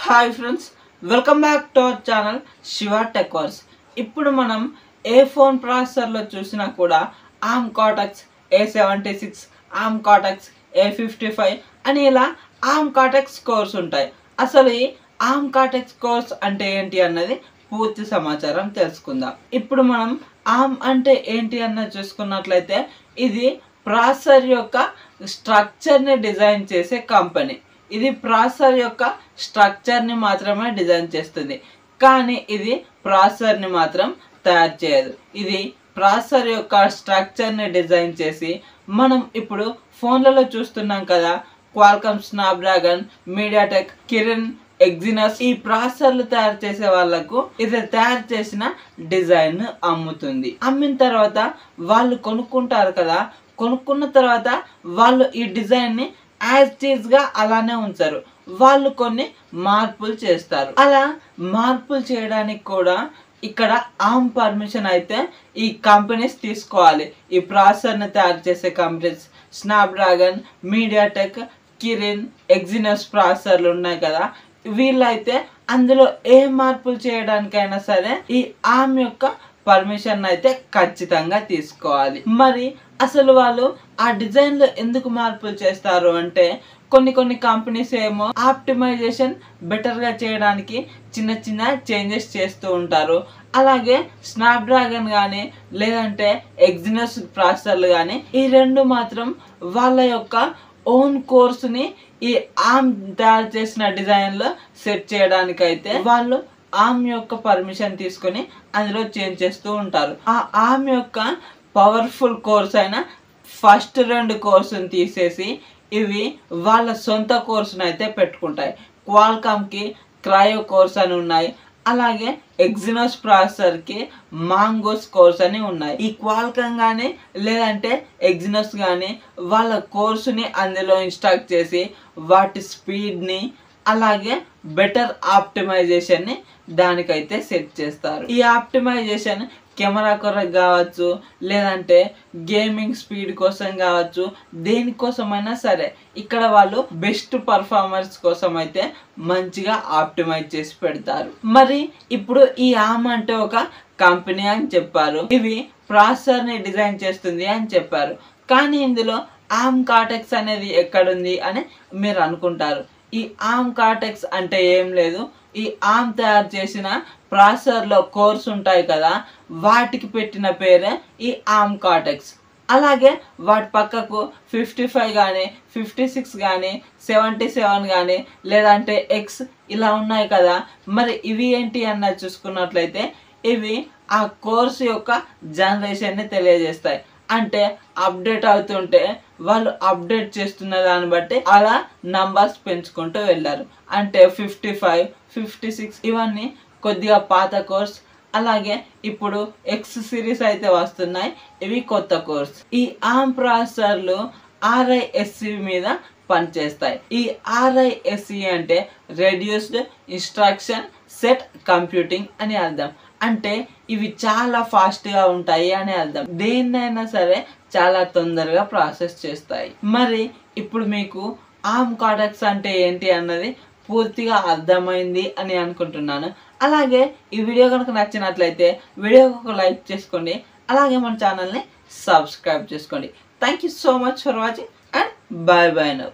Hi friends, welcome back to our channel Siva tech verse. ఇప్పుడు మనం ఏ phone ప్రాసెసర్లో చూసినా కూడా arm cortex A76, arm cortex A55 అని ఇలా ఆర్మ్ కార్టెక్స్ కోర్స్ ఉంటాయి. అసలు ఈ ఆర్మ్ కార్టెక్స్ కోర్స్ అంటే ఏంటి అన్నది పూర్తి సమాచారం తెలుసుకుందాం. ఇప్పుడు మనం ఆర్మ్ అంటే ఏంటి అన్నది చూసుకున్నట్లయితే ఇది ప్రాసెసర్ యొక్క స్ట్రక్చర్ని డిజైన్ చేసే కంపెనీ. ఇది ప్రాసెసర్ యొక్క స్ట్రక్చర్ని మాత్రమే డిజైన్ చేస్తుంది, కానీ ఇది ప్రాసెసర్ని మాత్రం తయారు చేయదు. ఇది ప్రాసెసర్ యొక్క స్ట్రక్చర్ని డిజైన్ చేసి మనం ఇప్పుడు ఫోన్లలో చూస్తున్నాం కదా, Qualcomm Snapdragon, MediaTek, Kirin, Exynos ఈ ప్రాసెసర్లు తయారు చేసే వాళ్ళకు ఇది తయారు చేసిన డిజైన్ అమ్ముతుంది. అమ్మిన తర్వాత వాళ్ళు కొనుక్కుంటారు కదా, కొనుక్కున్న తర్వాత వాళ్ళు ఈ డిజైన్ని యాజ్ టీజ్ గా అలానే ఉంచారు. వాళ్ళు కొన్ని మార్పులు చేస్తారు. అలా మార్పులు చేయడానికి కూడా ఇక్కడ ఆర్మ్ పర్మిషన్ అయితే ఈ కంపెనీస్ తీసుకోవాలి. ఈ ప్రాసెసర్ని తయారు చేసే companies Snapdragon, MediaTek, Kirin, Exynos ప్రాసెసర్లు ఉన్నాయి కదా, వీళ్ళైతే అందులో ఏ మార్పులు చేయడానికైనా సరే ఈ ఆర్మ్ యొక్క పర్మిషన్ అయితే ఖచ్చితంగా తీసుకోవాలి. మరి అసలు వాళ్ళు ఆ డిజైన్లో ఎందుకు మార్పులు చేస్తారు అంటే కొన్ని కంపెనీస్ ఏమో ఆప్టిమైజేషన్ బెటర్గా చేయడానికి చిన్న చిన్న చేంజెస్ చేస్తూ ఉంటారు. అలాగే స్నాప్డ్రాగన్ కానీ లేదంటే ఎగ్జినస్ ప్రాసెసర్లు కానీ ఈ రెండు మాత్రం వాళ్ళ యొక్క ఓన్ కోర్స్ని ఈ ఆర్మ్ తయారు చేసిన డిజైన్లో సెట్ చేయడానికైతే వాళ్ళు ఆర్మ్ యొక్క పర్మిషన్ తీసుకొని అందులో చేంజ్ చేస్తూ ఉంటారు. ఆ ఆర్మ్ యొక్క పవర్ఫుల్ కోర్స్ అయిన ఫస్ట్ 2 కోర్సుని తీసేసి ఇవి వాళ్ళ సొంత కోర్సును అయితే పెట్టుకుంటాయి. క్వాల్కామ్కి క్రయో కోర్స్ అని ఉన్నాయి, అలాగే ఎగ్జినోస్ ప్రాసెసర్కి మాంగోస్ కోర్స్ అని ఉన్నాయి. ఈ క్వాల్కామ్ కానీ లేదంటే ఎగ్జినోస్ కానీ వాళ్ళ కోర్సుని అందులో ఇన్స్టాల్ చేసి వాటి స్పీడ్ని అలాగే బెటర్ ఆప్టిమైజేషన్ని దానికైతే సెట్ చేస్తారు. ఈ ఆప్టిమైజేషన్ కెమెరా కొరకు కావచ్చు, లేదంటే గేమింగ్ స్పీడ్ కోసం కావచ్చు, దేనికోసమైనా సరే ఇక్కడ వాళ్ళు బెస్ట్ పర్ఫార్మెన్స్ కోసం అయితే మంచిగా ఆప్టిమైజ్ చేసి పెడతారు. మరి ఇప్పుడు ఈ ఆర్మ్ అంటే ఒక కంపెనీ అని చెప్పారు, ఇవి ప్రాసెసర్ని డిజైన్ చేస్తుంది అని చెప్పారు, కానీ ఇందులో ఆర్మ్ కార్టెక్స్ అనేది ఎక్కడుంది అని మీరు అనుకుంటారు. ఈ ఆర్మ్ కార్టెక్స్ అంటే ఏం లేదు, ఈ ఆర్మ్ తయారు చేసిన ప్రాసెసర్లో కోర్స్ ఉంటాయి కదా, వాటికి పెట్టిన పేరే ఈ ఆర్మ్ కార్టెక్స్. అలాగే వాటి పక్కకు 55 కానీ 56 కానీ 77 కానీ లేదంటే ఎక్స్ ఇలా ఉన్నాయి కదా, మరి ఇవి ఏంటి అన్నది చూసుకున్నట్లయితే ఇవి ఆ కోర్స్ యొక్క జనరేషన్ని తెలియజేస్తాయి. అంటే అప్డేట్ అవుతుంటే వాళ్ళు అప్డేట్ చేస్తున్న దాన్ని బట్టి అలా నంబర్స్ పెంచుకుంటూ వెళ్ళారు. అంటే 55, 56 ఇవన్నీ కొద్దిగా పాత కోర్స్. అలాగే ఇప్పుడు ఎక్స్ సిరీస్ అయితే వస్తున్నాయి, ఇవి కొత్త కోర్స్. ఈ ఆర్మ్ ప్రాసెసర్లు RISC మీద పనిచేస్తాయి. ఈ RISC అంటే రెడ్యూస్డ్ ఇన్స్ట్రక్షన్ సెట్ కంప్యూటింగ్ అని అర్థం. అంటే ఇవి చాలా ఫాస్ట్గా ఉంటాయి అని అర్థం. దేన్నైనా సరే చాలా తొందరగా ప్రాసెస్ చేస్తాయి. మరి ఇప్పుడు మీకు ఆర్మ్ కార్టెక్స్ అంటే ఏంటి అన్నది పూర్తిగా అర్థమైంది అని అనుకుంటున్నాను. అలాగే ఈ వీడియో కనుక నచ్చినట్లయితే వీడియోకి ఒక లైక్ చేసుకోండి, అలాగే మన ఛానల్ని సబ్స్క్రైబ్ చేసుకోండి. Thank you so much for watching and bye bye now.